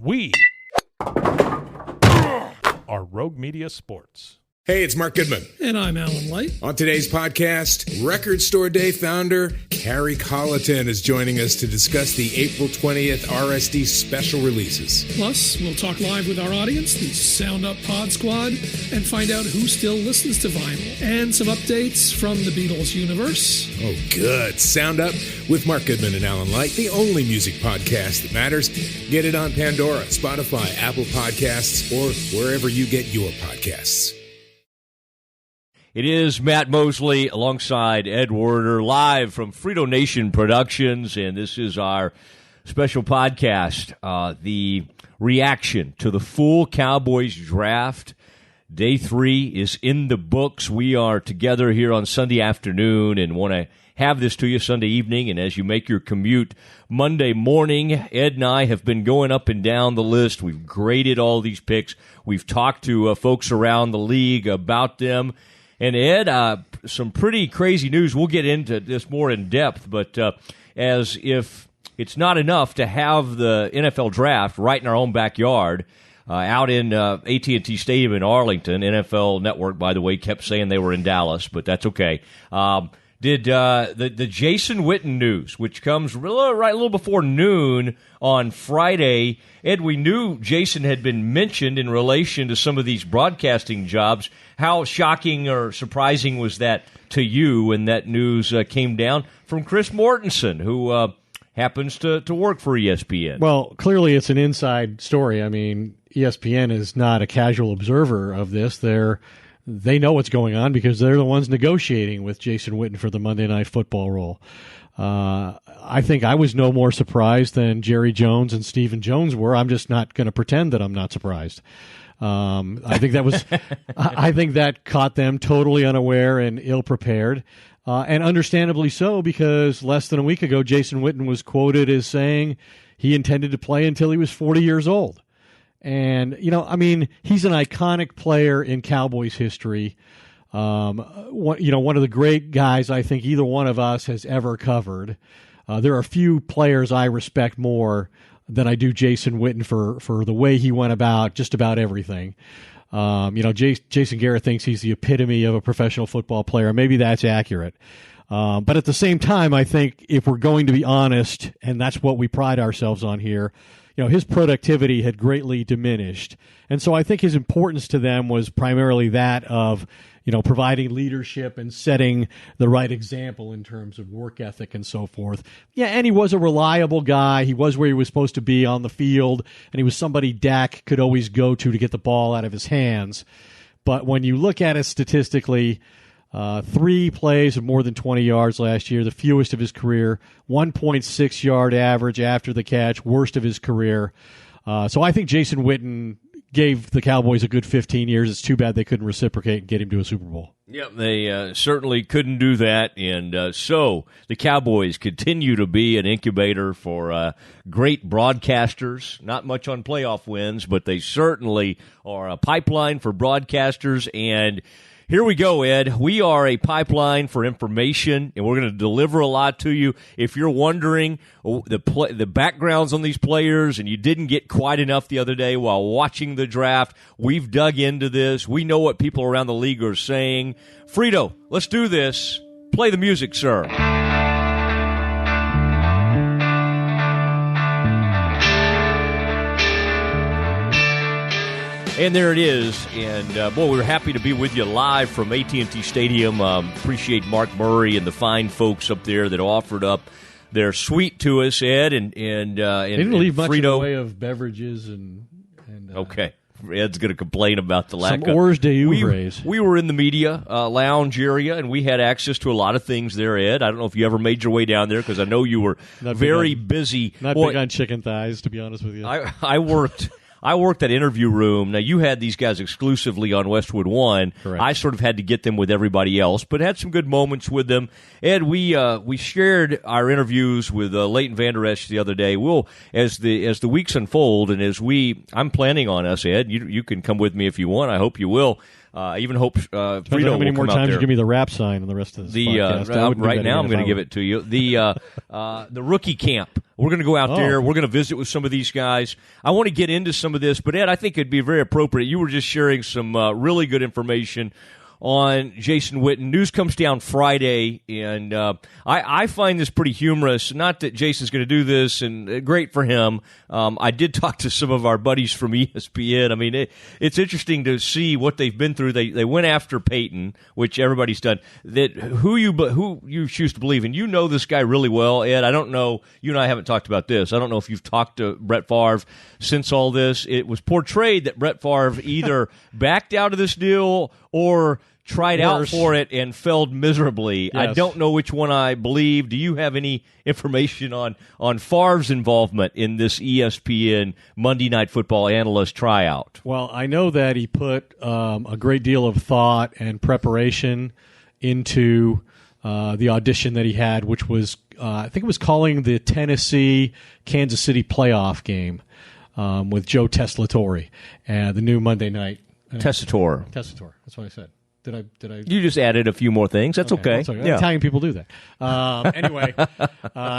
We are Rogue Media Sports. Hey, it's Mark Goodman. And I'm Alan Light. On today's podcast, Record Store Day founder Carrie Colleton is joining us to discuss the April 20th RSD special releases. Plus, we'll talk live with our audience, the Sound Up Pod Squad, and find out who still listens to vinyl. And some updates from the Beatles universe. Oh, good. Sound Up with Mark Goodman and Alan Light, the only music podcast that matters. Get it on Pandora, Spotify, Apple Podcasts, or wherever you get your podcasts. It is Matt Mosley alongside Ed Werder, live from Frito Nation Productions, and this is our special podcast, the reaction to the full Cowboys draft. Day 3 is in the books. We are together here on Sunday afternoon and want to have this to you Sunday evening, and as you make your commute Monday morning, Ed and I have been going up and down the list. We've graded all these picks. We've talked to folks around the league about them. And Ed, some pretty crazy news. We'll get into this more in depth, but as if it's not enough to have the NFL draft right in our own backyard, out in AT&T Stadium in Arlington. NFL Network, by the way, kept saying they were in Dallas, but that's okay. Did the Jason Witten news, which comes right a little before noon on Friday. Ed, we knew Jason had been mentioned in relation to some of these broadcasting jobs. How shocking or surprising was that to you when that news came down from Chris Mortensen, who happens to work for ESPN? Well, clearly it's an inside story. I mean, ESPN is not a casual observer of this. They know what's going on because they're the ones negotiating with Jason Witten for the Monday Night Football role. I think I was no more surprised than Jerry Jones and Stephen Jones were. I'm just not going to pretend that I'm not surprised. I think that caught them totally unaware and ill-prepared, and understandably so, because less than a week ago, Jason Witten was quoted as saying he intended to play until he was 40 years old. And, he's an iconic player in Cowboys history. One of the great guys I think either one of us has ever covered. There are few players I respect more than I do Jason Witten for the way he went about just about everything. Jason Garrett thinks he's the epitome of a professional football player. Maybe that's accurate. But at the same time, I think if we're going to be honest, and that's what we pride ourselves on here, his productivity had greatly diminished. And so I think his importance to them was primarily that of, providing leadership and setting the right example in terms of work ethic and so forth. Yeah, and he was a reliable guy. He was where he was supposed to be on the field, and he was somebody Dak could always go to get the ball out of his hands. But when you look at it statistically, 3 plays of more than 20 yards last year, the fewest of his career, 1.6 yard average after the catch, worst of his career. So I think Jason Witten gave the Cowboys a good 15 years. It's too bad they couldn't reciprocate and get him to a Super Bowl. Yep, they certainly couldn't do that, and so the Cowboys continue to be an incubator for great broadcasters. Not much on playoff wins, but they certainly are a pipeline for broadcasters, and here we go, Ed. We are a pipeline for information, and we're going to deliver a lot to you. If you're wondering the backgrounds on these players and you didn't get quite enough the other day while watching the draft, we've dug into this. We know what people around the league are saying. Frito, let's do this. Play the music, sir. And there it is, and we're happy to be with you live from AT&T Stadium. Appreciate Mark Murray and the fine folks up there that offered up their suite to us, Ed, and they didn't leave much in Frito. the way of beverages and okay. Ed's going to complain about the lack some hors d'oeuvres. We were in the media lounge area, and we had access to a lot of things there, Ed. I don't know if you ever made your way down there, because I know you were very busy. Not big on chicken thighs, to be honest with you. I worked that interview room. Now, you had these guys exclusively on Westwood One. Correct. I sort of had to get them with everybody else, but had some good moments with them. Ed, we shared our interviews with Leighton, Vander, Esch the other day. We'll, as the weeks unfold, and I'm planning on us, Ed, you can come with me if you want. I hope you will. I even hope Frito How many will more come out times there. you give me the rap sign on the rest of this podcast? Right now, I'm going to give it to you. The rookie camp. We're going to go out there. We're going to visit with some of these guys. I want to get into some of this, but Ed, I think it'd be very appropriate. You were just sharing some really good information on Jason Witten. News comes down Friday, and I find this pretty humorous. Not that Jason's going to do this, and great for him. I did talk to some of our buddies from ESPN. I mean, it's interesting to see what they've been through. They went after Peyton, which everybody's done. That who you choose to believe, and you know this guy really well, Ed. I don't know. You and I haven't talked about this. I don't know if you've talked to Brett Favre since all this. It was portrayed that Brett Favre either backed out of this deal or tried out for it and failed miserably. Yes. I don't know which one I believe. Do you have any information on Favre's involvement in this ESPN Monday Night Football analyst tryout? Well, I know that he put a great deal of thought and preparation into the audition that he had, which was, I think it was calling the Tennessee-Kansas City playoff game with Joe Tessitore, the new Monday night. Tessitore. That's what I said. Did I? You just added a few more things. That's okay. Yeah. Italian people do that. Anyway,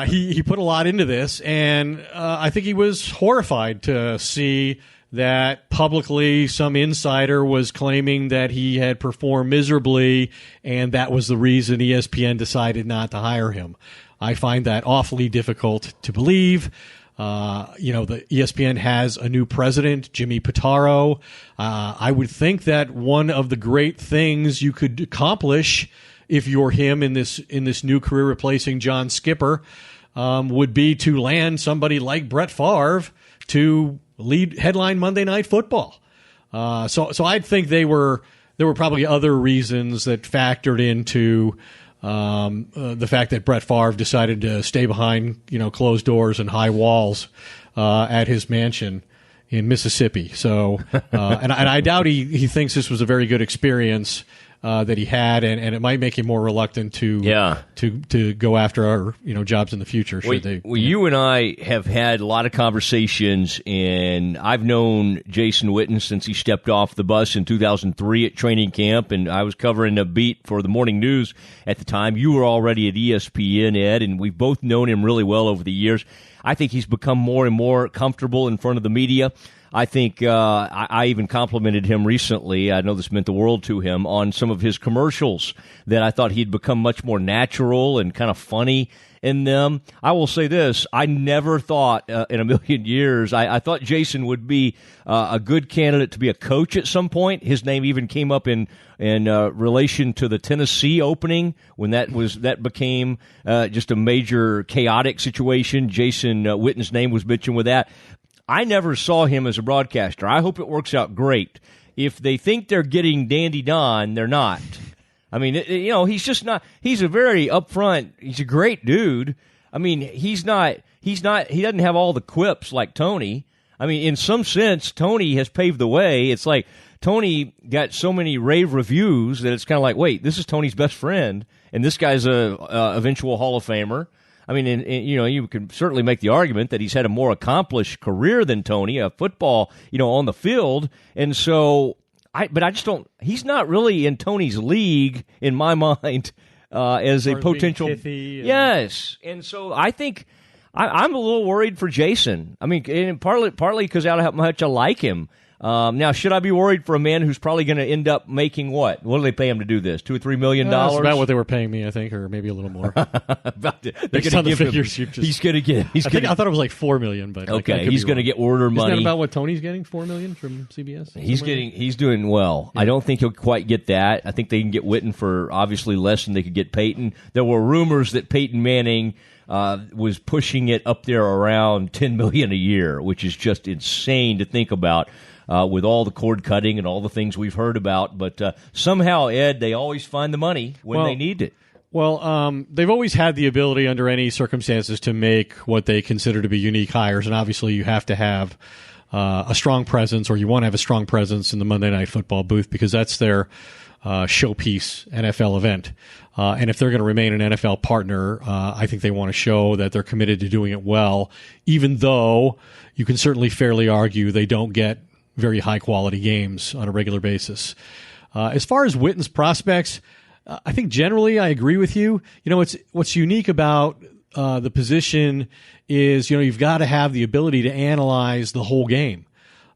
he put a lot into this, and I think he was horrified to see that publicly some insider was claiming that he had performed miserably, and that was the reason ESPN decided not to hire him. I find that awfully difficult to believe. The ESPN has a new president, Jimmy Pitaro. I would think that one of the great things you could accomplish if you're him in this new career replacing John Skipper would be to land somebody like Brett Favre to headline Monday Night Football. So I'd think there were probably other reasons that factored into the fact that Brett Favre decided to stay behind, closed doors and high walls at his mansion in Mississippi. So, and I doubt he thinks this was a very good experience that he had, and it might make him more reluctant to go after our jobs in the future. You and I have had a lot of conversations, and I've known Jason Witten since he stepped off the bus in 2003 at training camp, and I was covering a beat for the morning news at the time. You were already at ESPN, Ed, and we've both known him really well over the years. I think he's become more and more comfortable in front of the media. I think I even complimented him recently. I know this meant the world to him on some of his commercials that I thought he'd become much more natural and kind of funny in them. I will say this. I never thought in a million years, I thought Jason would be a good candidate to be a coach at some point. His name even came up in relation to the Tennessee opening when that became just a major chaotic situation. Jason Witten's name was mentioned with that. I never saw him as a broadcaster. I hope it works out great. If they think they're getting Dandy Don, they're not. I mean, he's just not. He's a very upfront. He's a great dude. I mean, he doesn't have all the quips like Tony. I mean, in some sense, Tony has paved the way. It's like Tony got so many rave reviews that it's kind of like, wait, this is Tony's best friend, and this guy's a eventual Hall of Famer. I mean, and you can certainly make the argument that he's had a more accomplished career than Tony, football, on the field. And so, but I just don't. He's not really in Tony's league in my mind as a potential. Yes, and so I think I'm a little worried for Jason. I mean, and partly because of how much I like him. Now, should I be worried for a man who's probably going to end up making what? What do they pay him to do this? $2 or $3 million? That's about what they were paying me, I think, or maybe a little more. He's going to get. I thought it was like $4 million, but okay, he's going to get order money. Isn't that about what Tony's getting? $4 million from CBS. He's doing well. Yeah. I don't think he'll quite get that. I think they can get Witten for obviously less than they could get Peyton. There were rumors that Peyton Manning was pushing it up there around $10 million a year, which is just insane to think about. With all the cord cutting and all the things we've heard about. But somehow, Ed, they always find the money when they need it. Well, they've always had the ability under any circumstances to make what they consider to be unique hires. And obviously you have to have a strong presence, or you want to have a strong presence in the Monday Night Football booth, because that's their showpiece NFL event. And if they're going to remain an NFL partner, I think they want to show that they're committed to doing it well, even though you can certainly fairly argue they don't get very high-quality games on a regular basis. As far as Witten's prospects, I think generally I agree with you. What's unique about the position is, you've got to have the ability to analyze the whole game,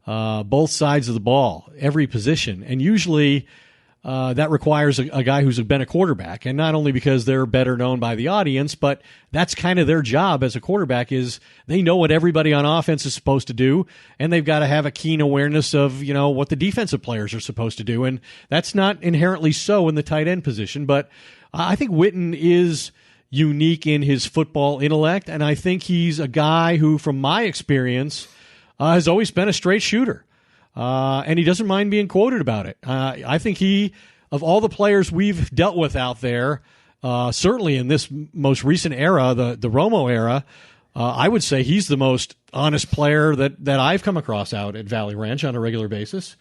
both sides of the ball, every position. And usually that requires a guy who's been a quarterback, and not only because they're better known by the audience, but that's kind of their job as a quarterback is they know what everybody on offense is supposed to do, and they've got to have a keen awareness of, what the defensive players are supposed to do. And that's not inherently so in the tight end position, but I think Witten is unique in his football intellect, and I think he's a guy who, from my experience, has always been a straight shooter. And he doesn't mind being quoted about it. I think he, of all the players we've dealt with out there, certainly in this most recent era, the Romo era, I would say he's the most honest player that I've come across out at Valley Ranch on a regular basis.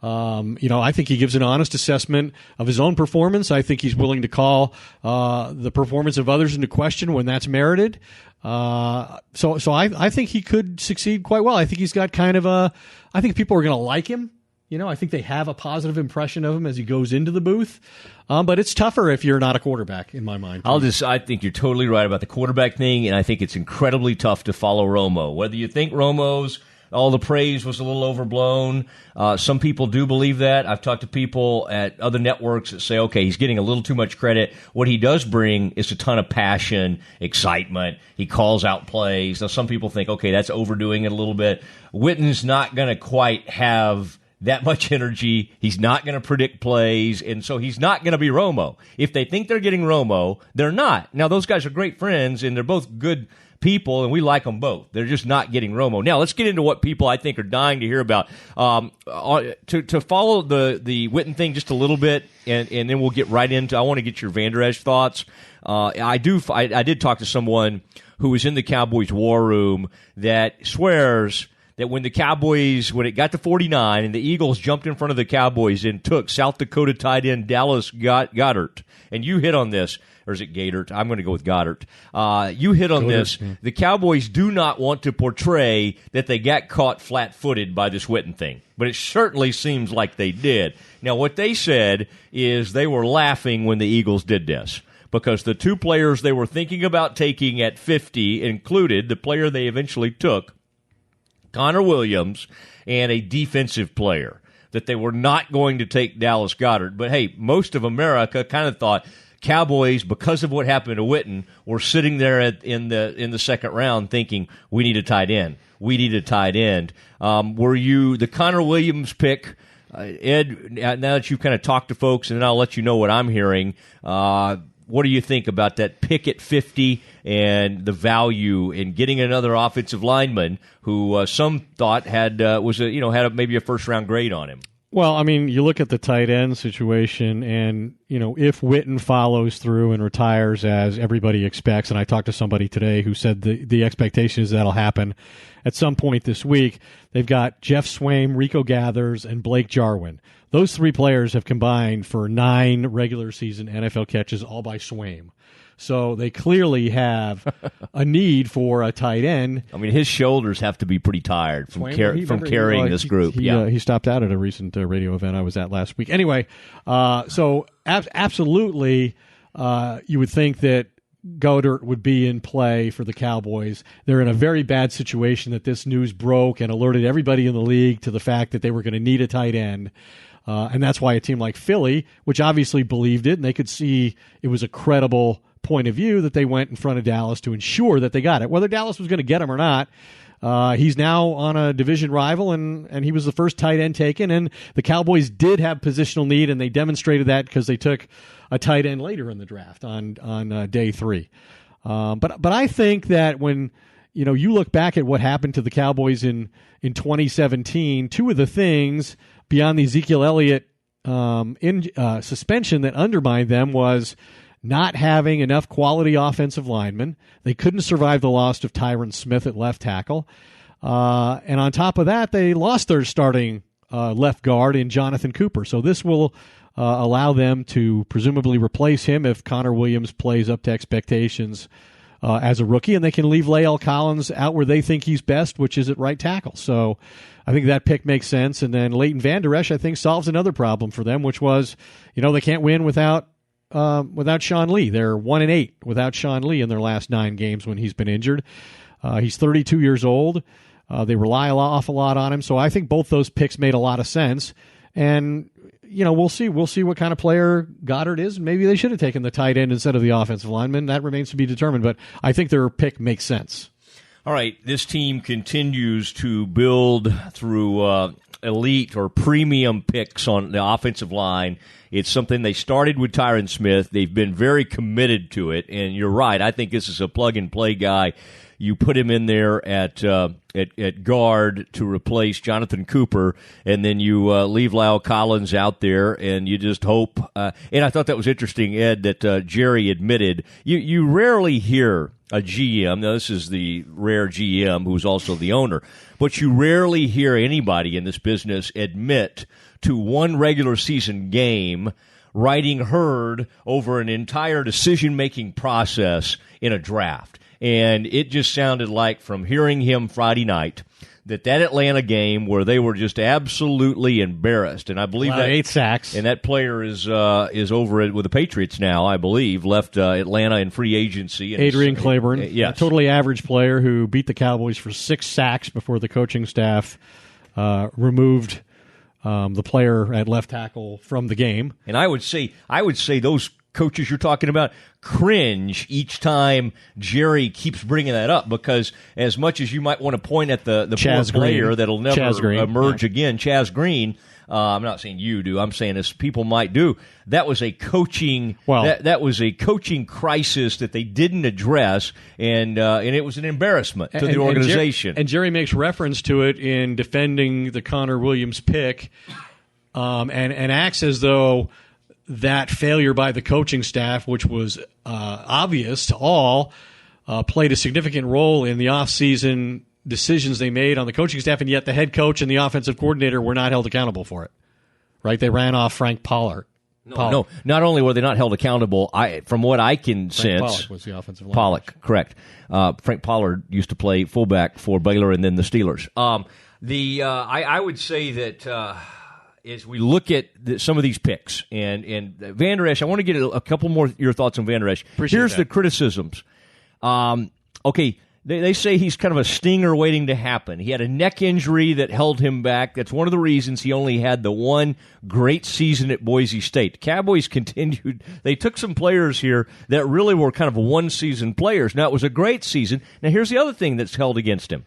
I think he gives an honest assessment of his own performance. I think he's willing to call the performance of others into question when that's merited. So I think he could succeed quite well. I think he's got I think people are going to like him. I think they have a positive impression of him as he goes into the booth. But it's tougher if you're not a quarterback, in my mind. I think you're totally right about the quarterback thing, and I think it's incredibly tough to follow Romo. Whether you think Romo's all the praise was a little overblown. Some people do believe that. I've talked to people at other networks that say, okay, he's getting a little too much credit. What he does bring is a ton of passion, excitement. He calls out plays. Now, some people think, okay, that's overdoing it a little bit. Witten's not going to quite have that much energy. He's not going to predict plays, and so he's not going to be Romo. If they think they're getting Romo, they're not. Now, those guys are great friends, and they're both good people, and we like them both. They're just not getting Romo. Now, let's get into what people I think are dying to hear about. To follow the Witten thing just a little bit, and then we'll get right into. I want to get your Vander Esch thoughts. I did talk to someone who was in the Cowboys war room that swears that when it got to 49 and the Eagles jumped in front of the Cowboys and took South Dakota tight end Dallas Goedert, and you hit on this. Or is it Gadert? I'm going to go with Goddard. You hit on this. Yeah. The Cowboys do not want to portray that they got caught flat-footed by this Witten thing, but it certainly seems like they did. Now, what they said is they were laughing when the Eagles did this because the two players they were thinking about taking at 50 included the player they eventually took, Connor Williams, and a defensive player, that they were not going to take Dallas Goedert. But, hey, most of America kind of thought Cowboys, because of what happened to Witten, were sitting there in the second round thinking, we need a tight end. We need a tight end. Were you the Connor Williams pick, Ed, now that you've kind of talked to folks, and then I'll let you know what I'm hearing, what do you think about that pick at 50 and the value in getting another offensive lineman who some thought had maybe a first-round grade on him? Well, I mean, you look at the tight end situation, and, if Witten follows through and retires as everybody expects, and I talked to somebody today who said the expectation is that'll happen at some point this week, they've got Jeff Swaim, Rico Gathers, and Blake Jarwin. Those three players have combined for 9 regular season NFL catches, all by Swaim. So they clearly have a need for a tight end. I mean, his shoulders have to be pretty tired from carrying this group. He stopped out at a recent radio event I was at last week. Anyway, so absolutely, you would think that Goedert would be in play for the Cowboys. They're in a very bad situation that this news broke and alerted everybody in the league to the fact that they were going to need a tight end. And that's why a team like Philly, which obviously believed it, and they could see it was a credible point of view, that they went in front of Dallas to ensure that they got it. Whether Dallas was going to get him or not, he's now on a division rival, and he was the first tight end taken, and the Cowboys did have positional need, and they demonstrated that because they took a tight end later in the draft on day 3. But I think that when you look back at what happened to the Cowboys in 2017, two of the things beyond the Ezekiel Elliott suspension that undermined them was not having enough quality offensive linemen. They couldn't survive the loss of Tyron Smith at left tackle. And on top of that, they lost their starting left guard in Jonathan Cooper. So this will allow them to presumably replace him if Connor Williams plays up to expectations as a rookie, and they can leave Lael Collins out where they think he's best, which is at right tackle. So I think that pick makes sense. And then Leighton Vander Esch, I think, solves another problem for them, which was, they can't win without Sean Lee. They're 1-8 without Sean Lee in their last 9 games when he's been injured. He's 32 years old. They rely an awful lot on him. So I think both those picks made a lot of sense. And, we'll see. We'll see what kind of player Goddard is. Maybe they should have taken the tight end instead of the offensive lineman. That remains to be determined. But I think their pick makes sense. All right. This team continues to build through elite or premium picks on the offensive line. It's something they started with Tyron Smith. They've been very committed to it. And you're right. I think this is a plug-and-play guy. You put him in there at guard to replace Jonathan Cooper, and then you leave Lyle Collins out there, and you just hope. And I thought that was interesting, Ed, that Jerry admitted. You rarely hear a GM. Now, this is the rare GM who's also the owner, but you rarely hear anybody in this business admit to one regular season game riding herd over an entire decision-making process in a draft. And it just sounded like, from hearing him Friday night, that Atlanta game where they were just absolutely embarrassed, and I believe that 8 sacks, and that player is over with the Patriots now. I believe left Atlanta in free agency. And Adrian Claiborne, yes. A totally average player who beat the Cowboys for 6 sacks before the coaching staff removed the player at left tackle from the game. And I would say those coaches you're talking about cringe each time Jerry keeps bringing that up, because as much as you might want to point at the poor player that'll never emerge again, Chaz Green, I'm not saying you do, I'm saying as people might do, that was a coaching that was a coaching crisis that they didn't address, and it was an embarrassment to the organization. And Jerry makes reference to it in defending the Connor Williams pick, and acts as though that failure by the coaching staff, which was obvious to all, played a significant role in the offseason decisions they made on the coaching staff, and yet the head coach and the offensive coordinator were not held accountable for it. Right? They ran off Frank Pollard. No, not only were they not held accountable, from what I can sense, Pollock was the offensive line. Pollock, correct. Frank Pollard used to play fullback for Baylor and then the Steelers. I would say that as we look at some of these picks, and Vander Esch, I want to get a couple more your thoughts on Vander Esch. Here's the criticisms. Okay, they say he's kind of a stinger waiting to happen. He had a neck injury that held him back. That's one of the reasons he only had the one great season at Boise State. Cowboys continued. They took some players here that really were kind of one-season players. Now, it was a great season. Now, here's the other thing that's held against him.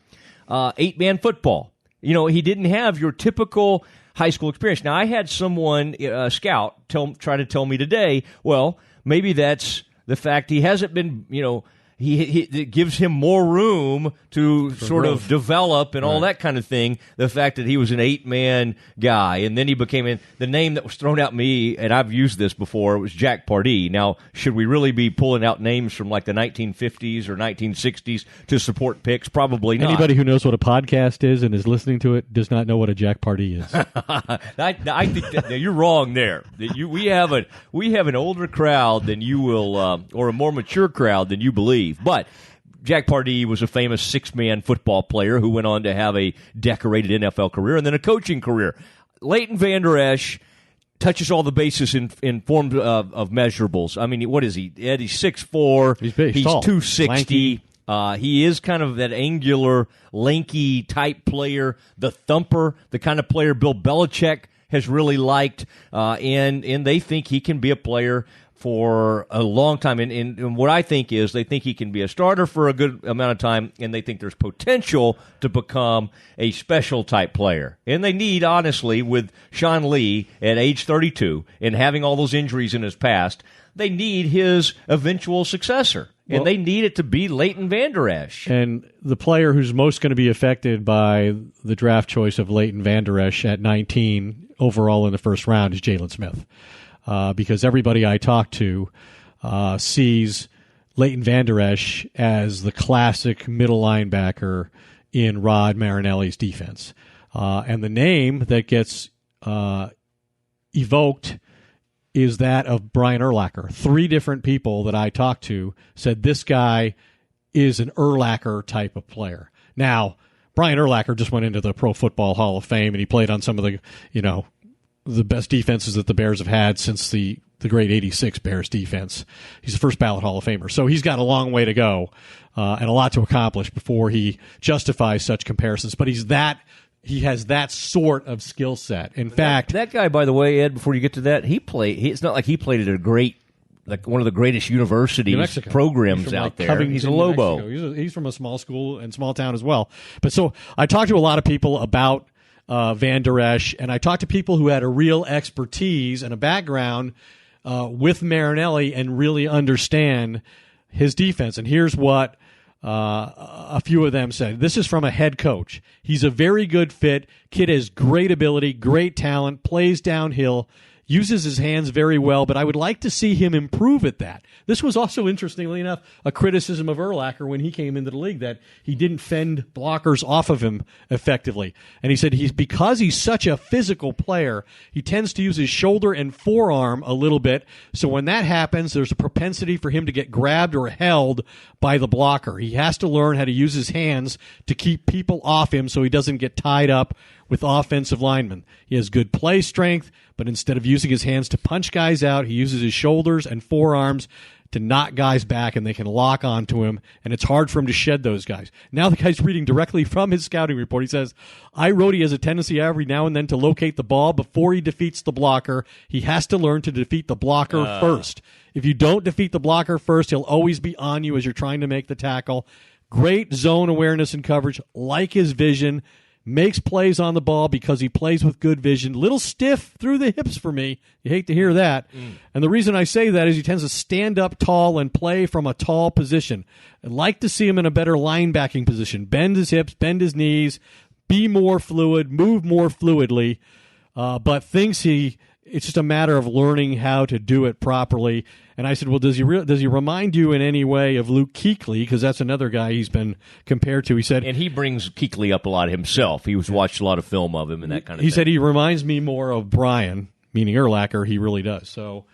8-man football. He didn't have your typical high school experience. Now, I had someone, a scout, try to tell me today, well, maybe that's the fact he hasn't been, it gives him more room to sort of develop and all that kind of thing. The fact that he was an 8-man guy, and then he became the name that was thrown at me, and I've used this before, it was Jack Pardee. Now, should we really be pulling out names from like the 1950s or 1960s to support picks? Probably not. Anybody who knows what a podcast is and is listening to it does not know what a Jack Pardee is. I think that you're wrong there. We have an older crowd than you will, or a more mature crowd than you believe. But Jack Pardee was a famous 6-man football player who went on to have a decorated NFL career and then a coaching career. Leighton Vander Esch touches all the bases in form of measurables. I mean, what is he? Ed, he's 6'4". He's big. He's tall. 260. He is kind of that angular, lanky type player, the thumper, the kind of player Bill Belichick has really liked, and they think he can be a player for a long time. And what I think is they think he can be a starter for a good amount of time, and they think there's potential to become a special type player. And they need, honestly, with Sean Lee at age 32 and having all those injuries in his past, they need his eventual successor. And they need it to be Leighton Vander Esch. And the player who's most going to be affected by the draft choice of Leighton Vander Esch at 19 overall in the first round is Jalen Smith. Because everybody I talk to sees Leighton Vander Esch as the classic middle linebacker in Rod Marinelli's defense. And the name that gets evoked is that of Brian Urlacher. 3 different people that I talked to said this guy is an Urlacher type of player. Now, Brian Urlacher just went into the Pro Football Hall of Fame, and he played on some of the best defenses that the Bears have had since the great '86 Bears defense. He's a first ballot Hall of Famer, so he's got a long way to go and a lot to accomplish before he justifies such comparisons. But he has that sort of skill set. In fact, that guy, by the way, Ed, before you get to that, it's not like he played at a great, like one of the greatest universities programs out there. Covington, he's a Lobo. He's from a small school and small town as well. But so I talked to a lot of people about Vander, Esch, and I talked to people who had a real expertise and a background with Marinelli and really understand his defense. And here's what a few of them said. This is from a head coach. He's a very good fit. Kid has great ability, great talent, plays downhill, uses his hands very well, but I would like to see him improve at that. This was also, interestingly enough, a criticism of Urlacher when he came into the league, that he didn't fend blockers off of him effectively. And he said because he's such a physical player, he tends to use his shoulder and forearm a little bit, so when that happens, there's a propensity for him to get grabbed or held by the blocker. He has to learn how to use his hands to keep people off him so he doesn't get tied up with offensive linemen. He has good play strength, but instead of using his hands to punch guys out, he uses his shoulders and forearms to knock guys back, and they can lock onto him, and it's hard for him to shed those guys. Now the guy's reading directly from his scouting report. He says, I wrote he has a tendency every now and then to locate the ball before he defeats the blocker. He has to learn to defeat the blocker first. If you don't defeat the blocker first, he'll always be on you as you're trying to make the tackle. Great zone awareness and coverage, like his vision. Makes plays on the ball because he plays with good vision. Little stiff through the hips for me. You hate to hear that. And the reason I say that is he tends to stand up tall and play from a tall position. I'd like to see him in a better linebacking position. Bend his hips, bend his knees, be more fluid, move more fluidly, but thinks it's just a matter of learning how to do it properly. And I said, well, does he remind you in any way of Luke Kuechly? Because that's another guy he's been compared to. He said, and he brings Kuechly up a lot himself. He was watched a lot of film of him and that kind of thing. He said he reminds me more of Brian, meaning Urlacher. He really does. So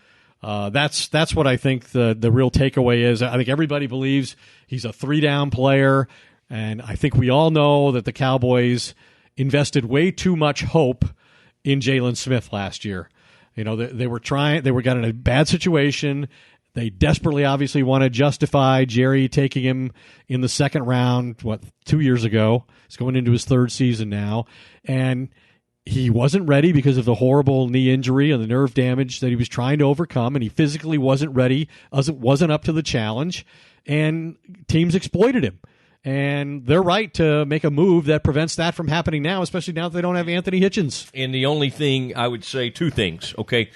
that's what I think the real takeaway is. I think everybody believes he's a 3-down player, and I think we all know that the Cowboys invested way too much hope in Jalen Smith last year. You know, they got in a bad situation. They desperately, obviously, want to justify Jerry taking him in the second round, 2 years ago. He's going into his third season now. And he wasn't ready because of the horrible knee injury and the nerve damage that he was trying to overcome, and he physically wasn't ready, wasn't up to the challenge, and teams exploited him. And they're right to make a move that prevents that from happening now, especially now that they don't have Anthony Hitchens. And the only thing I would say, two things, okay?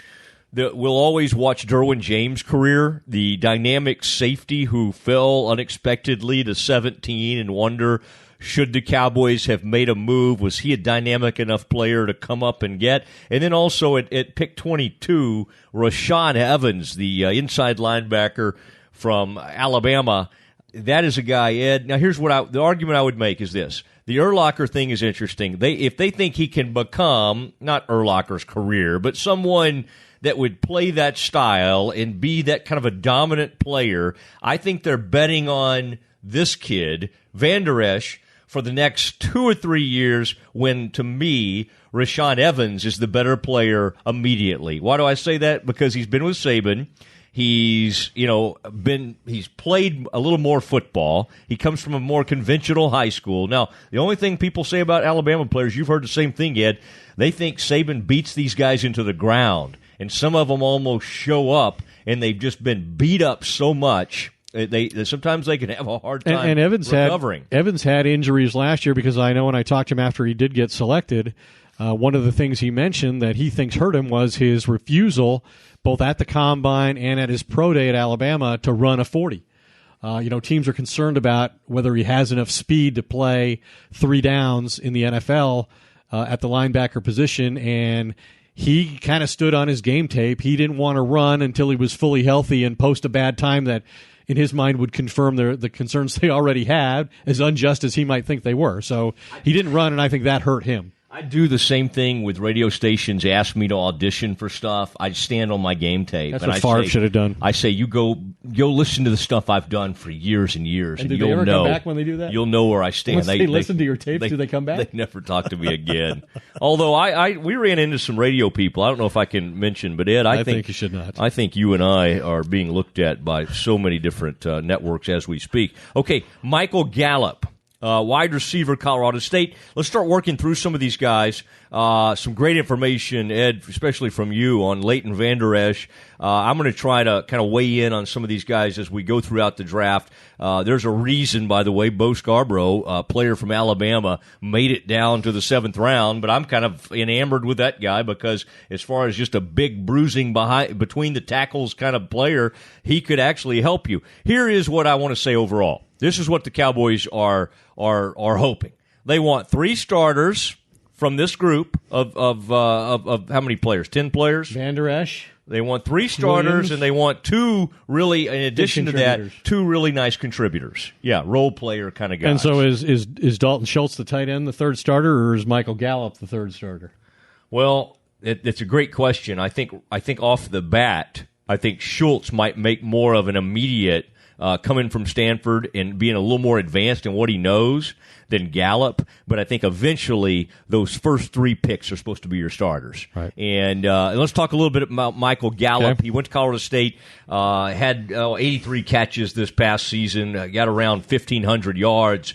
We'll always watch Derwin James' career, the dynamic safety who fell unexpectedly to 17 and wonder, should the Cowboys have made a move? Was he a dynamic enough player to come up and get? And then also at pick 22, Rashaan Evans, the inside linebacker from Alabama. That is a guy, Ed. Now, here's the argument I would make is this. The Urlacher thing is interesting. If they think he can become, not Urlacher's career, but someone that would play that style and be that kind of a dominant player, I think they're betting on this kid, Vander Esch, for the next 2 or 3 years when, to me, Rashaan Evans is the better player immediately. Why do I say that? Because he's been with Saban. He's played a little more football. He comes from a more conventional high school. Now, the only thing people say about Alabama players, you've heard the same thing, Ed, they think Saban beats these guys into the ground, and some of them almost show up, and they've just been beat up so much. Sometimes they can have a hard time and Evans recovering. Evans had injuries last year, because I know when I talked to him after he did get selected, one of the things he mentioned that he thinks hurt him was his refusal, both at the Combine and at his pro day at Alabama, to run a 40. Teams are concerned about whether he has enough speed to play 3 downs in the NFL at the linebacker position, and he kind of stood on his game tape. He didn't want to run until he was fully healthy and post a bad time that, in his mind, would confirm the concerns they already had, as unjust as he might think they were. So he didn't run, and I think that hurt him. I do the same thing with radio stations. Ask me to audition for stuff. I stand on my game tape. That's what Favre should have done. I say, you go listen to the stuff I've done for years and years, and you'll they ever know. Come back when they do that? You'll know where I stand. Once they listen to your tapes, do they come back? They never talk to me again. Although we ran into some radio people. I don't know if I can mention, but Ed, I think you should not. I think you and I are being looked at by so many different networks as we speak. Okay, Michael Gallup. Wide receiver, Colorado State. Let's start working through some of these guys. Some great information, Ed, especially from you on Leighton, Vander, Esch. I'm going to try to kind of weigh in on some of these guys as we go throughout the draft. There's a reason, by the way, Bo Scarbrough, player from Alabama, made it down to the 7th round, but I'm kind of enamored with that guy because as far as just a big bruising between the tackles kind of player, he could actually help you. Here is what I want to say overall. This is what the Cowboys are hoping. They want 3 starters from this group of how many players? 10 players? Vander, Esch. They want 3 starters, Williams. And they want 2 really, in addition to that, 2 really nice contributors. Yeah, role player kind of guys. And so is Dalton Schultz the tight end, the 3rd starter, or is Michael Gallup the 3rd starter? Well, it's a great question. I think off the bat, I think Schultz might make more of an immediate coming from Stanford and being a little more advanced in what he knows than Gallup, but I think eventually those first 3 picks are supposed to be your starters. Right. And let's talk a little bit about Michael Gallup. Okay. He went to Colorado State, had 83 catches this past season, got around 1,500 yards.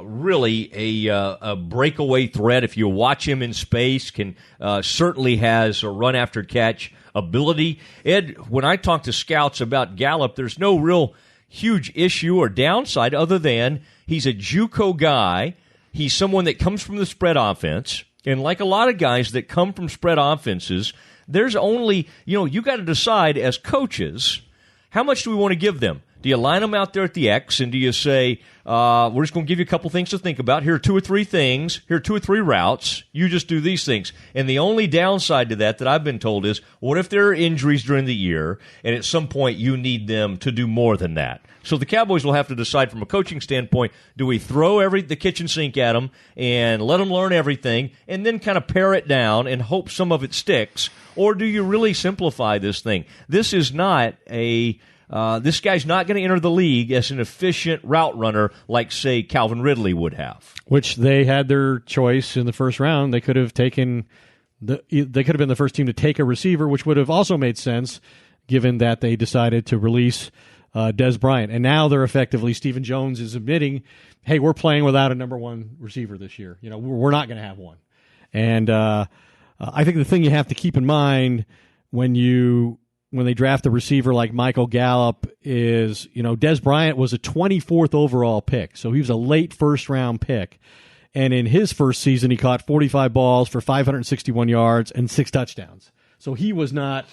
Really a breakaway threat. If you watch him in space, can certainly has a run after catch ability. Ed, when I talk to scouts about Gallup, there's no real huge issue or downside other than he's a JUCO guy. He's someone that comes from the spread offense. And like a lot of guys that come from spread offenses, there's only, you got to decide as coaches, how much do we want to give them? Do you line them out there at the X, and do you say, we're just going to give you a couple things to think about. Here are 2 or 3 things. Here are 2 or 3 routes. You just do these things. And the only downside to that I've been told is, what if there are injuries during the year, and at some point you need them to do more than that? So the Cowboys will have to decide from a coaching standpoint, do we throw the kitchen sink at them and let them learn everything and then kind of pare it down and hope some of it sticks? Or do you really simplify this thing? This is not this guy's not going to enter the league as an efficient route runner like, say, Calvin Ridley would have. Which they had their choice in the first round. They could have taken they could have been the first team to take a receiver, which would have also made sense given that they decided to release Des Bryant. And now they're effectively, Stephen Jones is admitting, hey, we're playing without a number 1 receiver this year. We're not going to have one. And I think the thing you have to keep in mind when they draft a receiver like Michael Gallup is, Des Bryant was a 24th overall pick. So he was a late first-round pick. And in his first season, he caught 45 balls for 561 yards and 6 touchdowns. So he was not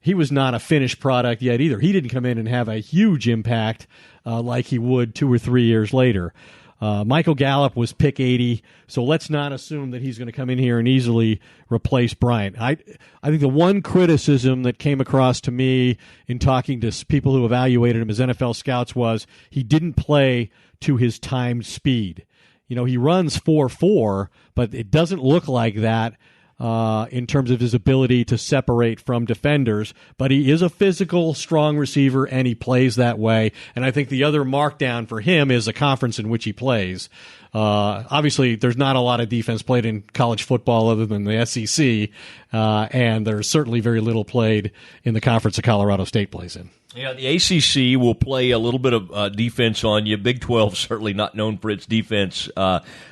a finished product yet either. He didn't come in and have a huge impact like he would 2 or 3 years later. Michael Gallup was pick 80, so let's not assume that he's going to come in here and easily replace Bryant. I think the one criticism that came across to me in talking to people who evaluated him as NFL scouts was he didn't play to his timed speed. He runs 4.4, but it doesn't look like that in terms of his ability to separate from defenders, but he is a physical, strong receiver, and he plays that way. And I think the other markdown for him is the conference in which he plays. Obviously, there's not a lot of defense played in college football other than the SEC, and there's certainly very little played in the conference that Colorado State plays in. Yeah, the ACC will play a little bit of defense on you. Big 12 certainly not known for its defense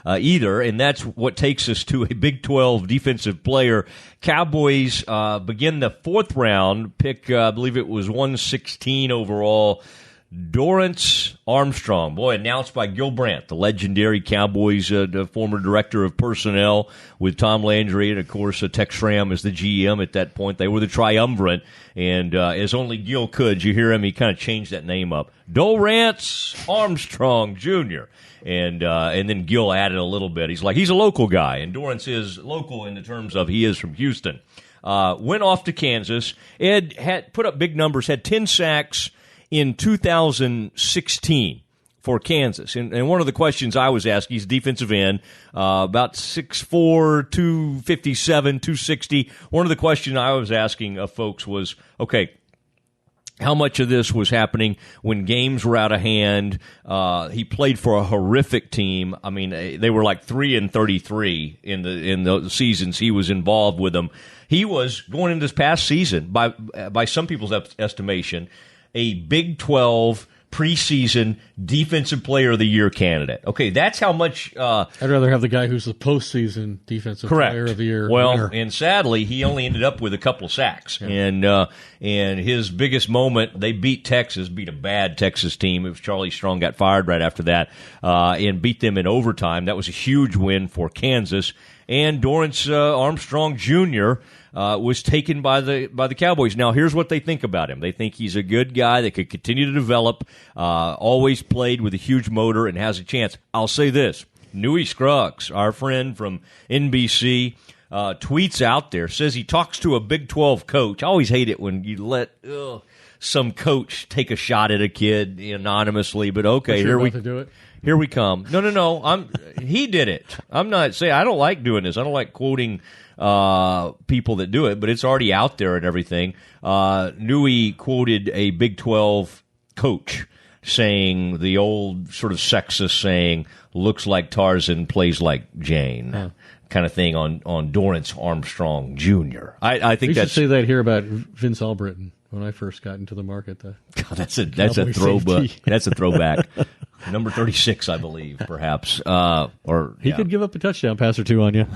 either, and that's what takes us to a Big 12 defensive player. Cowboys begin the 4th round, pick, I believe it was 116 overall. Dorance Armstrong, announced by Gil Brandt, the legendary Cowboys, the former director of personnel with Tom Landry, and of course Tex Schramm is the GM at that point. They were the triumvirate, and as only Gil could, you hear him, he kind of changed that name up. Dorance Armstrong Jr., and then Gil added a little bit. He's a local guy, and Dorance is local in the terms of he is from Houston. Went off to Kansas. Ed had put up big numbers, had 10 sacks in 2016 for Kansas. And one of the questions I was asking, he's defensive end, about 6'4", 257, 260. One of the questions I was asking of folks was, okay, how much of this was happening when games were out of hand? He played for a horrific team. I mean, they were like 3-33 in the seasons he was involved with them. He was going into this past season, by some people's estimation, a Big 12 preseason Defensive Player of the Year candidate. Okay, that's how much. I'd rather have the guy who's the postseason Defensive Player of the Year. Well, winner. And sadly, he only ended up with a couple of sacks. Yeah. And his biggest moment, they beat a bad Texas team. It was Charlie Strong got fired right after that, and beat them in overtime. That was a huge win for Kansas. And Dorance Armstrong Jr. Was taken by the Cowboys. Now, here's what they think about him. They think he's a good guy that could continue to develop, always played with a huge motor and has a chance. I'll say this. Newey Scruggs, our friend from NBC, tweets out there, says he talks to a Big 12 coach. I always hate it when you let some coach take a shot at a kid anonymously, but okay, here we do it. Here we come. No. He did it. I'm not saying I don't like doing this. I don't like quoting people that do it, but it's already out there and everything. Newey quoted a Big 12 coach saying the old sort of sexist saying, "Looks like Tarzan, plays like Jane," kind of thing on Dorance Armstrong Jr. I think we that's should say that here about Vince Albritton when I first got into the market. God, that's a throwback. That's a throwback. Number 36, I believe, perhaps. He could give up a touchdown pass or two on you.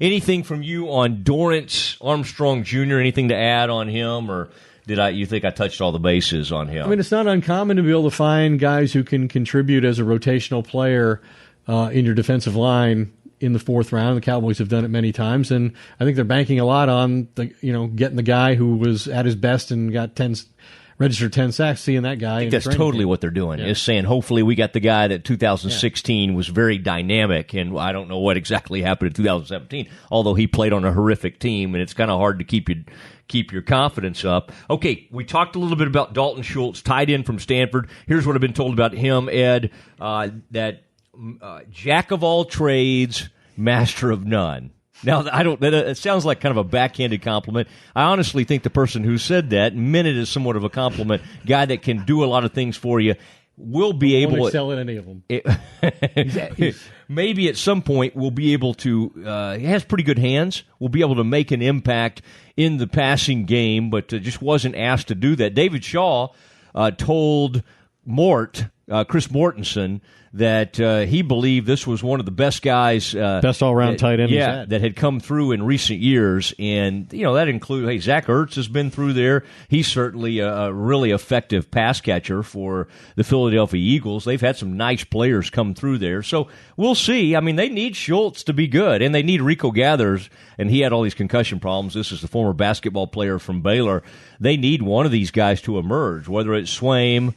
Anything from you on Dorance Armstrong Jr.? Anything to add on him, or you think I touched all the bases on him? I mean, it's not uncommon to be able to find guys who can contribute as a rotational player in your defensive line in the fourth round. The Cowboys have done it many times, and I think they're banking a lot on getting the guy who was at his best and got registered 10 sacks, seeing that guy. I think that's totally what they're doing, is saying, hopefully we got the guy that 2016 was very dynamic, and I don't know what exactly happened in 2017, although he played on a horrific team, and it's kind of hard to keep your confidence up. Okay, we talked a little bit about Dalton Schultz, tight end from Stanford. Here's what I've been told about him, Ed, that jack of all trades, master of none. Now, it sounds like kind of a backhanded compliment. I honestly think the person who said that meant it as somewhat of a compliment. Guy that can do a lot of things for you will be able to excel at any of them. Maybe at some point we'll be able to. He has pretty good hands. We'll be able to make an impact in the passing game, but just wasn't asked to do that. David Shaw told Chris Mortensen, that he believed this was one of the best guys, best all-around tight end, that had come through in recent years, and that includes Zach Ertz has been through there. He's certainly a really effective pass catcher for the Philadelphia Eagles. They've had some nice players come through there, so we'll see. I mean, they need Schultz to be good, and they need Rico Gathers, and he had all these concussion problems. This is the former basketball player from Baylor. They need one of these guys to emerge, whether it's Swaim,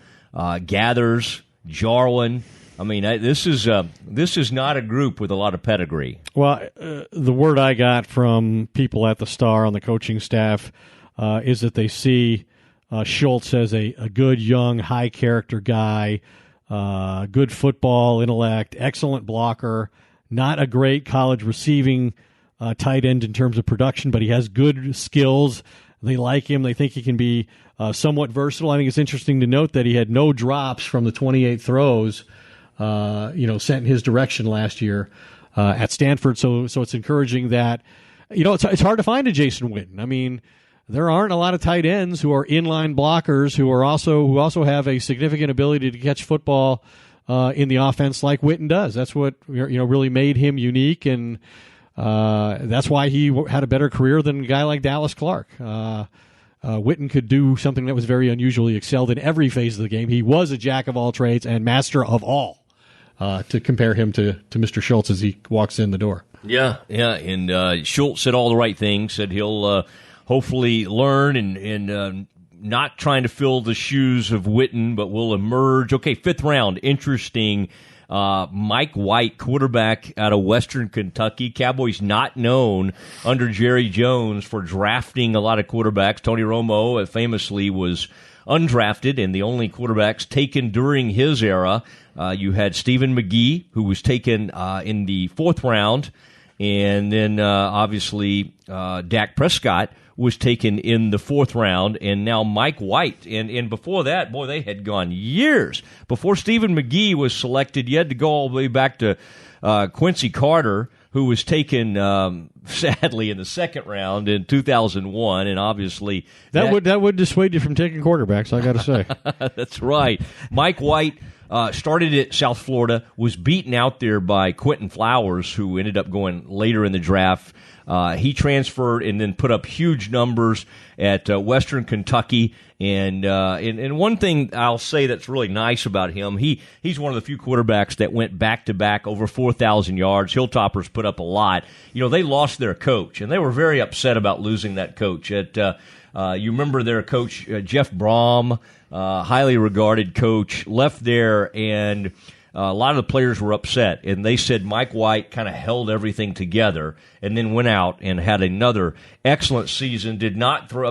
Gathers, Jarwin. I mean, this is not a group with a lot of pedigree. Well, the word I got from people at the Star on the coaching staff is that they see Schultz as a good, young, high-character guy, good football intellect, excellent blocker, not a great college receiving tight end in terms of production, but he has good skills. They like him. They think he can be somewhat versatile. I think it's interesting to note that he had no drops from the 28 throws sent in his direction last year at Stanford. So it's encouraging that, it's hard to find a Jason Witten. I mean, there aren't a lot of tight ends who are inline blockers who also have a significant ability to catch football in the offense like Witten does. That's what really made him unique, and that's why he had a better career than a guy like Dallas Clark. Witten could do something that was very unusually excelled in every phase of the game. He was a jack of all trades and master of all. To compare him to Mr. Schultz as he walks in the door. Yeah, and Schultz said all the right things, said he'll hopefully learn and not trying to fill the shoes of Witten, but will emerge. Okay, fifth round, interesting. Mike White, quarterback out of Western Kentucky. Cowboys not known under Jerry Jones for drafting a lot of quarterbacks. Tony Romo famously was undrafted and the only quarterbacks taken during his era. You had Stephen McGee, who was taken in the 4th round, and then obviously Dak Prescott was taken in the 4th round, and now Mike White. And before that, boy, they had gone years. Before Stephen McGee was selected, you had to go all the way back to Quincy Carter, who was taken sadly in the 2nd round in 2001, and obviously that would dissuade you from taking quarterbacks, I got to say. That's right. Mike White started at South Florida, was beaten out there by Quentin Flowers, who ended up going later in the draft. He transferred and then put up huge numbers at Western Kentucky. And one thing I'll say that's really nice about him, he's one of the few quarterbacks that went back-to-back over 4,000 yards. Hilltoppers put up a lot. You know, they lost their coach, and they were very upset about losing that coach. You remember their coach, Jeff Brom, highly regarded coach, left there, and a lot of the players were upset, and they said Mike White kind of held everything together and then went out and had another excellent season, did not throw,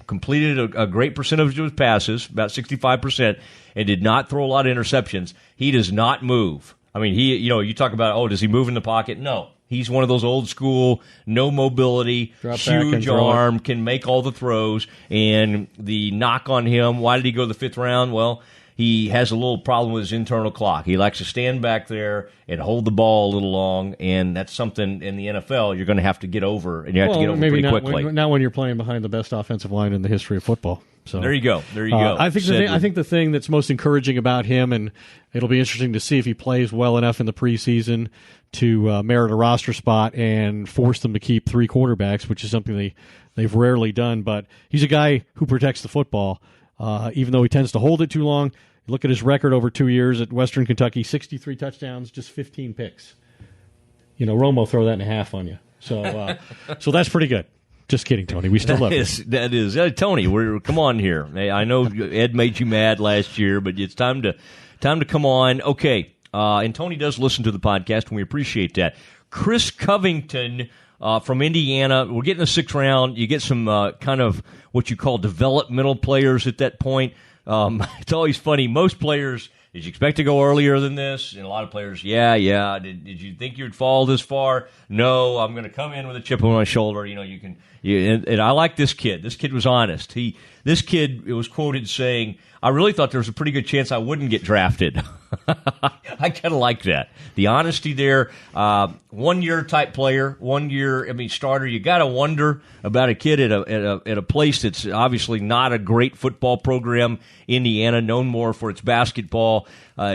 completed a great percentage of his passes, about 65%, and did not throw a lot of interceptions. He does not move. I mean, you talk about, does he move in the pocket? No. He's one of those old school, no mobility, huge arm, can make all the throws, and the knock on him, why did he go to the 5th round? Well, he has a little problem with his internal clock. He likes to stand back there and hold the ball a little long, and that's something in the NFL you're going to have to get over, and you have to get over pretty quickly. Not when you're playing behind the best offensive line in the history of football. So there you go. I think the thing that's most encouraging about him, and it'll be interesting to see if he plays well enough in the preseason to merit a roster spot and force them to keep 3 quarterbacks, which is something they've rarely done. But he's a guy who protects the football, even though he tends to hold it too long. Look at his record over 2 years at Western Kentucky: 63 touchdowns, just 15 picks. Romo throw that in half on you. So, so that's pretty good. Just kidding, Tony. We still love you. That is. Tony, come on here. I know Ed made you mad last year, but it's time to come on. Okay, and Tony does listen to the podcast, and we appreciate that. Chris Covington from Indiana. We're getting the 6th round. You get some kind of what you call developmental players at that point. It's always funny. Most players, did you expect to go earlier than this? And a lot of players, yeah. Did you think you'd fall this far? No, I'm going to come in with a chip on my shoulder. And I like this kid. This kid was honest. This kid was quoted saying, I really thought there was a pretty good chance I wouldn't get drafted. I kind of like that. The honesty there. 1 year type player, 1 year, starter. You got to wonder about a kid at a place that's obviously not a great football program, Indiana, known more for its basketball,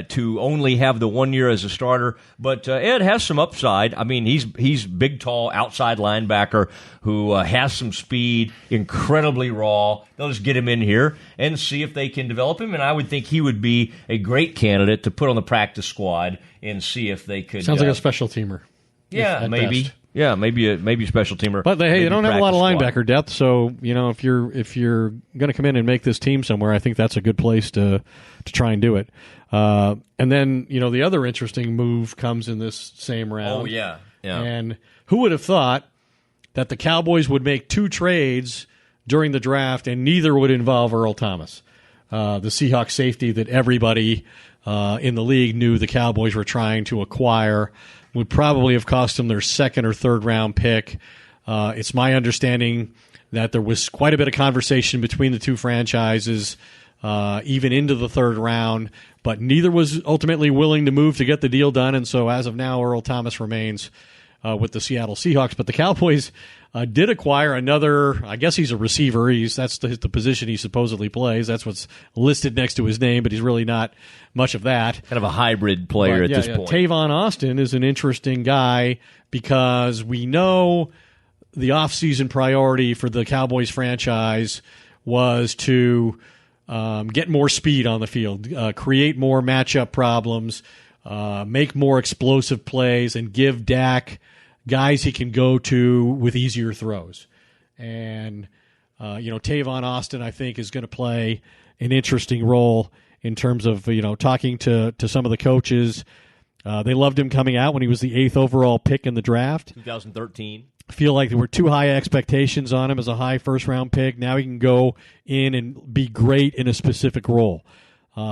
to only have the 1 year as a starter. But Ed has some upside. He's big, tall, outside linebacker who has some speed, incredibly raw. They'll just get him in here and see if they can develop him. And I would think he would be a great candidate to put on the practice squad and see if they could. Sounds like a special teamer. Yeah, maybe. Best. Yeah, maybe a special teamer. But they don't have a lot of linebacker depth, so if you're going to come in and make this team somewhere, I think that's a good place to try and do it. And then the other interesting move comes in this same round. Oh yeah. And who would have thought that the Cowboys would make 2 trades during the draft and neither would involve Earl Thomas, the Seahawks safety that everybody in the league knew the Cowboys were trying to acquire. Would probably have cost them their 2nd or 3rd round pick. It's my understanding that there was quite a bit of conversation between the 2 franchises, even into the 3rd round, but neither was ultimately willing to move to get the deal done. And so as of now, Earl Thomas remains with the Seattle Seahawks. But the Cowboys did acquire another, I guess he's a receiver. That's the position he supposedly plays. That's what's listed next to his name, but he's really not much of that. Kind of a hybrid player at this point. Tavon Austin is an interesting guy because we know the offseason priority for the Cowboys franchise was to get more speed on the field, create more matchup problems, make more explosive plays, and give Dak guys he can go to with easier throws. And, Tavon Austin, I think, is going to play an interesting role in terms of, talking to some of the coaches. They loved him coming out when he was the 8th overall pick in the draft. 2013. feel like there were too high expectations on him as a high first-round pick. Now he can go in and be great in a specific role.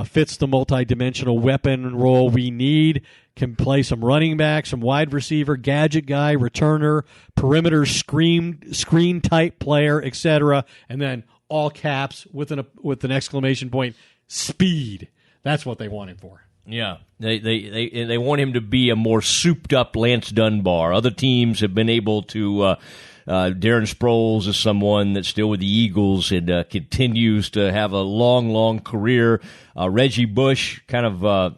Fits the multi-dimensional weapon role we need. Can play some running back, some wide receiver, gadget guy, returner, perimeter screen type player, etc. And then all caps with an exclamation point, speed. That's what they want him for. Yeah, they want him to be a more souped-up Lance Dunbar. Other teams have been able to. Darren Sproles is someone that's still with the Eagles and continues to have a long career. Reggie Bush kind of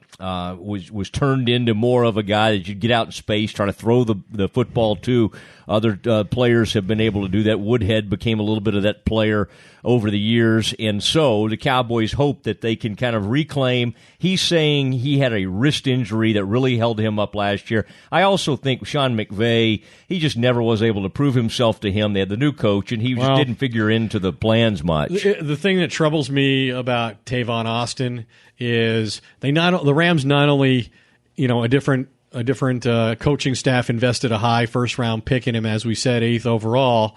was turned into more of a guy that you get out in space, try to throw the football to. Other players have been able to do that. Woodhead became a little bit of that player over the years, and so the Cowboys hope that they can kind of reclaim. He's saying he had a wrist injury that really held him up last year. I also think Sean McVay, he just never was able to prove himself to him. They had the new coach, and he just didn't figure into the plans much. The thing that troubles me about Tavon Austin is the Rams not only, a different coaching staff invested a high first-round pick in him, as we said, 8th overall,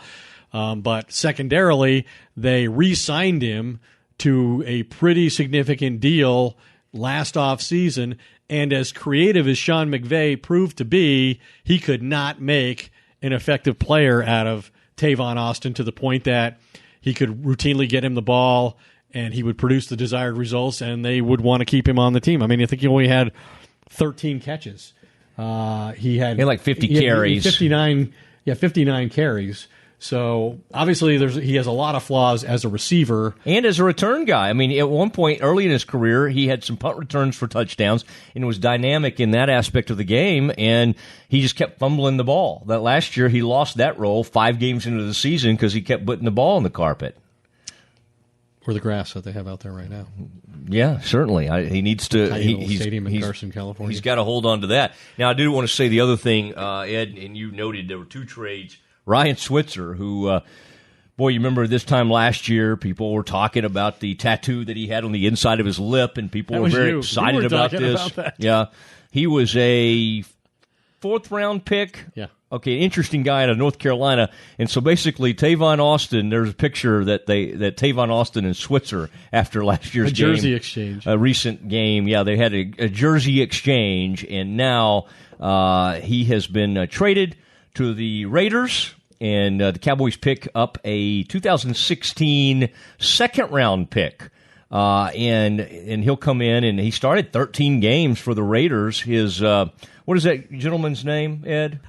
but secondarily, they re-signed him to a pretty significant deal last offseason, and as creative as Sean McVay proved to be, he could not make an effective player out of Tavon Austin to the point that he could routinely get him the ball and he would produce the desired results, and they would want to keep him on the team. I mean, I think he only had 13 catches. He had like 50 carries. 59 carries. So obviously he has a lot of flaws as a receiver. And as a return guy. I mean, at one point early in his career, he had some punt returns for touchdowns and was dynamic in that aspect of the game, and he just kept fumbling the ball. That last year, he lost that role 5 games into the season because he kept putting the ball on the carpet. Or the grass that they have out there right now. Yeah, certainly. He needs to. He's stadium in Carson, California. He's got to hold on to that. Now, I do want to say the other thing, Ed, and you noted there were 2 trades. Ryan Switzer, who, you remember this time last year, people were talking about the tattoo that he had on the inside of his lip, and people were very excited about this. Yeah, he was a 4th-round pick. Yeah. Okay, interesting guy out of North Carolina. And so basically, Tavon Austin, there's a picture that Tavon Austin and Switzer after last year's game. A jersey exchange. A recent game. Yeah, they had a jersey exchange, and now he has been traded to the Raiders, and the Cowboys pick up a 2016 second-round pick. And he'll come in, and he started 13 games for the Raiders. His, what is that gentleman's name, Ed?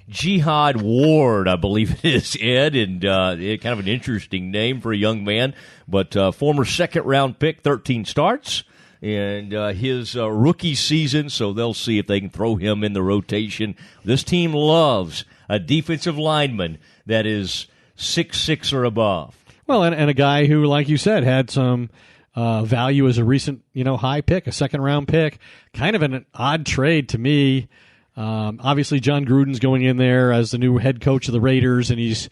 Jihad Ward, I believe it is, Ed, and kind of an interesting name for a young man, but former second-round pick, 13 starts, and his rookie season, so they'll see if they can throw him in the rotation. This team loves a defensive lineman that is 6'6" or above. Well, and a guy who, like you said, had some value as a recent, high pick, a second-round pick. Kind of an odd trade to me. Obviously, John Gruden's going in there as the new head coach of the Raiders, and he's,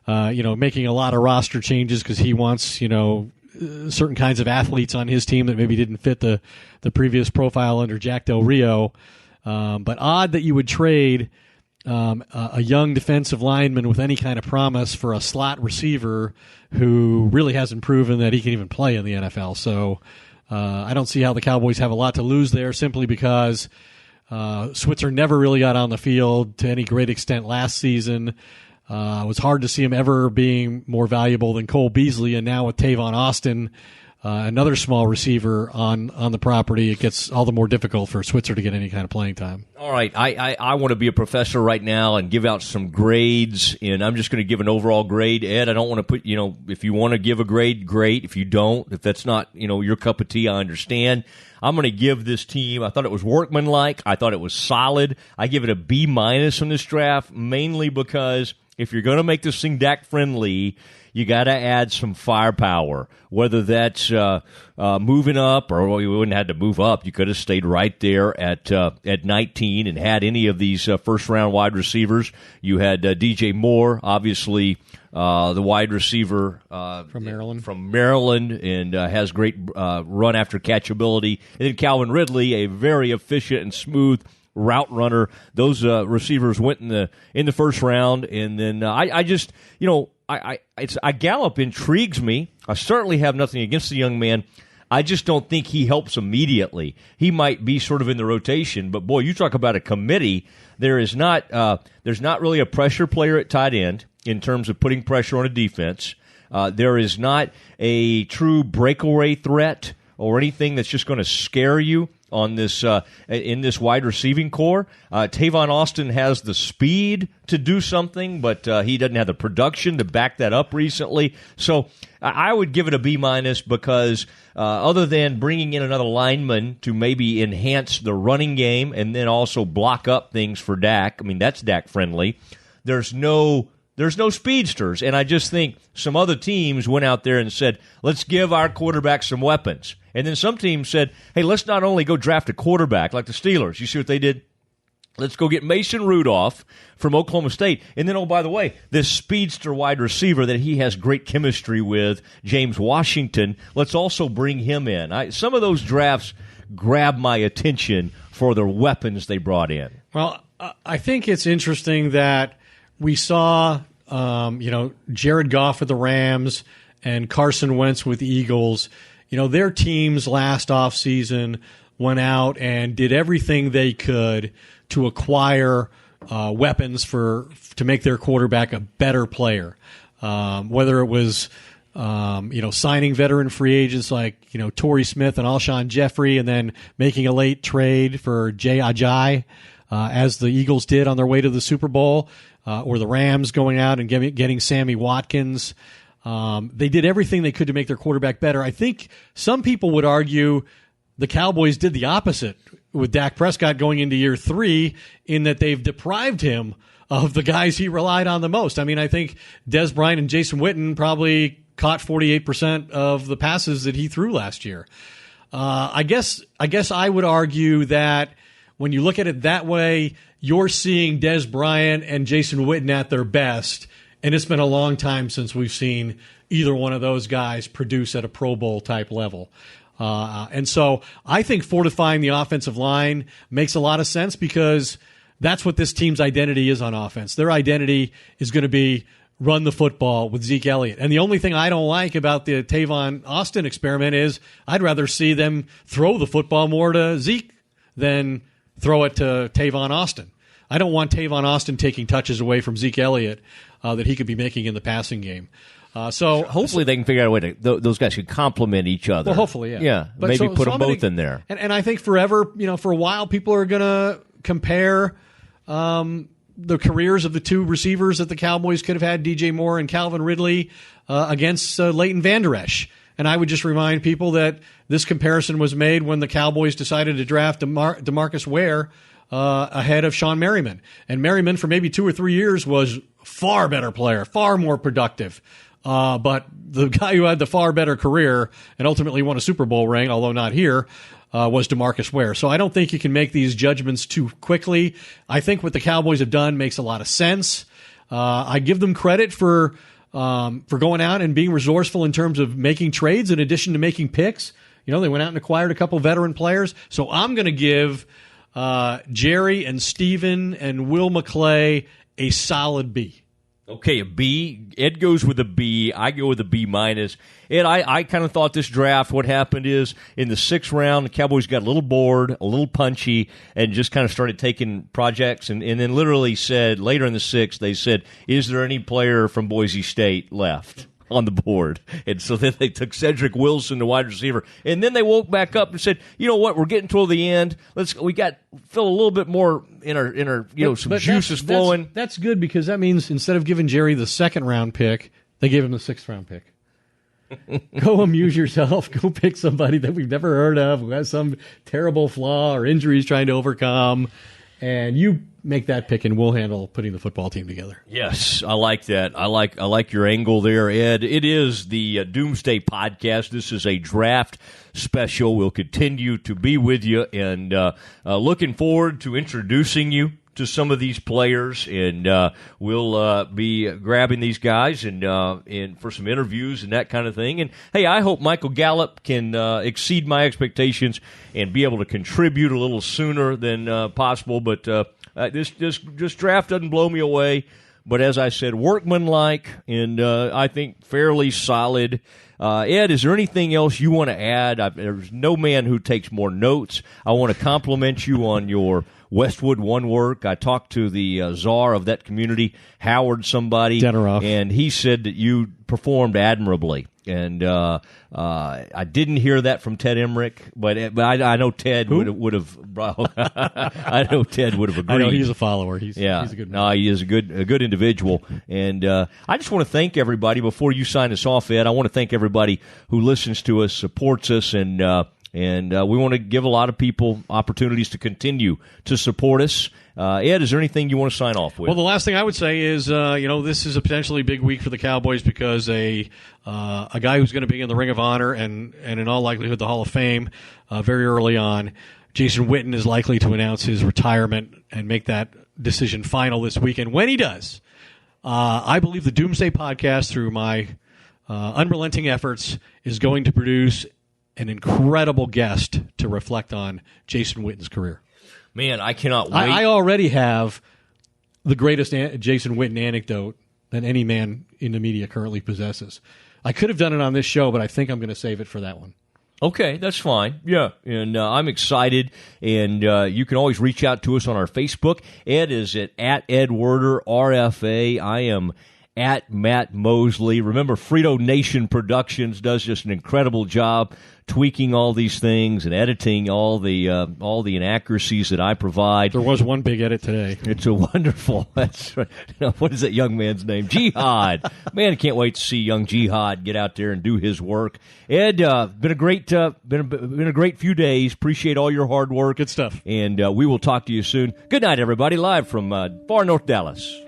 making a lot of roster changes because he wants, certain kinds of athletes on his team that maybe didn't fit the previous profile under Jack Del Rio. But odd that you would trade a young defensive lineman with any kind of promise for a slot receiver who really hasn't proven that he can even play in the NFL. So I don't see how the Cowboys have a lot to lose there simply because Switzer never really got on the field to any great extent last season. It was hard to see him ever being more valuable than Cole Beasley, and now with Tavon Austin, another small receiver on the property, it gets all the more difficult for Switzer to get any kind of playing time. All right, I want to be a professor right now and give out some grades, and I'm just going to give an overall grade. Ed, I don't want to put, if you want to give a grade, great. If you don't, if that's not, your cup of tea, I understand. I'm going to give this team, I thought it was workmanlike. I thought it was solid. I give it a B- on this draft, mainly because if you're going to make this thing Dak friendly, you got to add some firepower, whether that's moving up, or you wouldn't have to move up. You could have stayed right there at 19 and had any of these first-round wide receivers. You had DJ Moore, obviously the wide receiver from Maryland, and has great run-after-catch ability. And then Calvin Ridley, a very efficient and smooth route runner. Those receivers went in the first round, and then Gallup intrigues me. I certainly have nothing against the young man. I just don't think he helps immediately. He might be sort of in the rotation, but boy, you talk about a committee. There's not really a pressure player at tight end in terms of putting pressure on a defense. There is not a true breakaway threat or anything that's just going to scare you on this in this wide receiving core. Tavon Austin has the speed to do something, but he doesn't have the production to back that up recently. So I would give it a B- because other than bringing in another lineman to maybe enhance the running game and then also block up things for Dak, I mean, that's Dak friendly. There's no speedsters, and I just think some other teams went out there and said, let's give our quarterback some weapons. And then some teams said, hey, let's not only go draft a quarterback like the Steelers. You see what they did? Let's go get Mason Rudolph from Oklahoma State. And then, oh, by the way, this speedster wide receiver that he has great chemistry with, James Washington, let's also bring him in. Some of those drafts grab my attention for the weapons they brought in. Well, I think it's interesting that we saw, Jared Goff with the Rams and Carson Wentz with the Eagles. Their teams last offseason went out and did everything they could to acquire weapons to make their quarterback a better player. Whether it was, signing veteran free agents like, Torrey Smith and Alshon Jeffrey, and then making a late trade for Jay Ajayi, as the Eagles did on their way to the Super Bowl. Or the Rams going out and getting Sammy Watkins. They did everything they could to make their quarterback better. I think some people would argue the Cowboys did the opposite with Dak Prescott going into year 3, in that they've deprived him of the guys he relied on the most. I mean, I think Des Bryant and Jason Witten probably caught 48% of the passes that he threw last year. I guess I would argue that when you look at it that way, you're seeing Des Bryant and Jason Witten at their best, and it's been a long time since we've seen either one of those guys produce at a Pro Bowl type level. And so I think fortifying the offensive line makes a lot of sense, because that's what this team's identity is on offense. Their identity is going to be run the football with Zeke Elliott. And the only thing I don't like about the Tavon Austin experiment is I'd rather see them throw the football more to Zeke than throw it to Tavon Austin. I don't want Tavon Austin taking touches away from Zeke Elliott that he could be making in the passing game. So hopefully they can figure out a way to those guys could complement each other. Well, hopefully, yeah. Yeah, but maybe put them both in there. And I think for a while, people are going to compare the careers of the two receivers that the Cowboys could have had, DJ Moore and Calvin Ridley, against Leighton Vander Esch. And I would just remind people that this comparison was made when the Cowboys decided to draft DeMarcus Ware ahead of Sean Merriman. And Merriman, for maybe 2 or 3 years, was far better player, far more productive. But the guy who had the far better career and ultimately won a Super Bowl ring, although not here, was DeMarcus Ware. So I don't think you can make these judgments too quickly. I think what the Cowboys have done makes a lot of sense. I give them credit for going out and being resourceful in terms of making trades in addition to making picks. They went out and acquired a couple veteran players. So I'm going to give Jerry and Steven and Will McClay a solid B. Okay, a B. Ed goes with a B. I go with a B-. Ed, I kind of thought this draft, what happened is in the 6th round, the Cowboys got a little bored, a little punchy, and just kind of started taking projects, and then literally said, later in the 6th, they said, is there any player from Boise State left on the board? And so then they took Cedrick Wilson, the wide receiver, and then they woke back up and said, you know what, we're getting toward the end. We got feel a little bit more in our some juices flowing. That's good, because that means instead of giving Jerry the 2nd round pick, they gave him the 6th round pick. Go amuse yourself. Go pick somebody that we've never heard of, who has some terrible flaw or injury he's trying to overcome, and you make that pick, and we'll handle putting the football team together. Yes, I like that. I like your angle there, Ed. It is the Doomsday podcast. This is a draft special. We'll continue to be with you, and looking forward to introducing you to some of these players, and we'll be grabbing these guys and for some interviews and that kind of thing. And hey, I hope Michael Gallup can exceed my expectations and be able to contribute a little sooner than possible. But this draft doesn't blow me away. But as I said, workmanlike and I think fairly solid. Ed, is there anything else you want to add? There's no man who takes more notes. I want to compliment you on your Westwood One work. I talked to the czar of that community, Howard somebody, Deneroff, and he said that you performed admirably. And I didn't hear that from Ted Emmerich, but I know Ted would have. I know Ted would have agreed. I know he's a follower. He's a good man. No, he is a good individual. And I just want to thank everybody before you sign us off, Ed. I want to thank everybody who listens to us, supports us, and we want to give a lot of people opportunities to continue to support us. Ed, is there anything you want to sign off with? Well, the last thing I would say is, this is a potentially big week for the Cowboys because a guy who's going to be in the Ring of Honor and in all likelihood the Hall of Fame very early on, Jason Witten, is likely to announce his retirement and make that decision final this weekend. When he does, I believe the Doomsday podcast, through my unrelenting efforts, is going to produce an incredible guest to reflect on Jason Witten's career. Man, I cannot wait. I already have the greatest Jason Witten anecdote that any man in the media currently possesses. I could have done it on this show, but I think I'm going to save it for that one. Okay, that's fine. Yeah, and I'm excited, and you can always reach out to us on our Facebook. Ed is at Ed Werder, RFA. I am at Matt Mosley. Remember, Frito Nation Productions does just an incredible job tweaking all these things and editing all the inaccuracies that I provide. There was one big edit today. It's a wonderful. That's right. What is that young man's name? Jihad. Man, I can't wait to see young Jihad get out there and do his work. Ed, been a great few days. Appreciate all your hard work. Good stuff. And we will talk to you soon. Good night, everybody. Live from far north Dallas.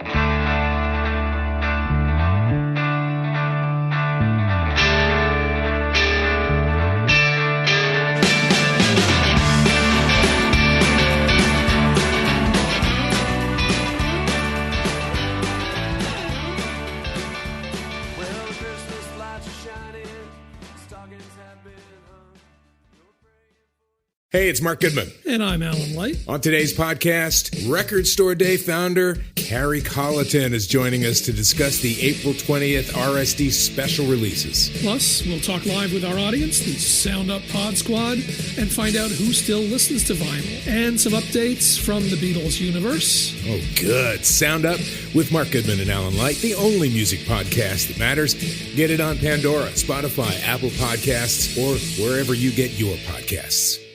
Hey, it's Mark Goodman. And I'm Alan Light. On today's podcast, Record Store Day founder Carrie Colleton is joining us to discuss the April 20th RSD special releases. Plus, we'll talk live with our audience, the Sound Up Pod Squad, and find out who still listens to vinyl. And some updates from the Beatles universe. Oh, good. Sound Up with Mark Goodman and Alan Light, the only music podcast that matters. Get it on Pandora, Spotify, Apple Podcasts, or wherever you get your podcasts.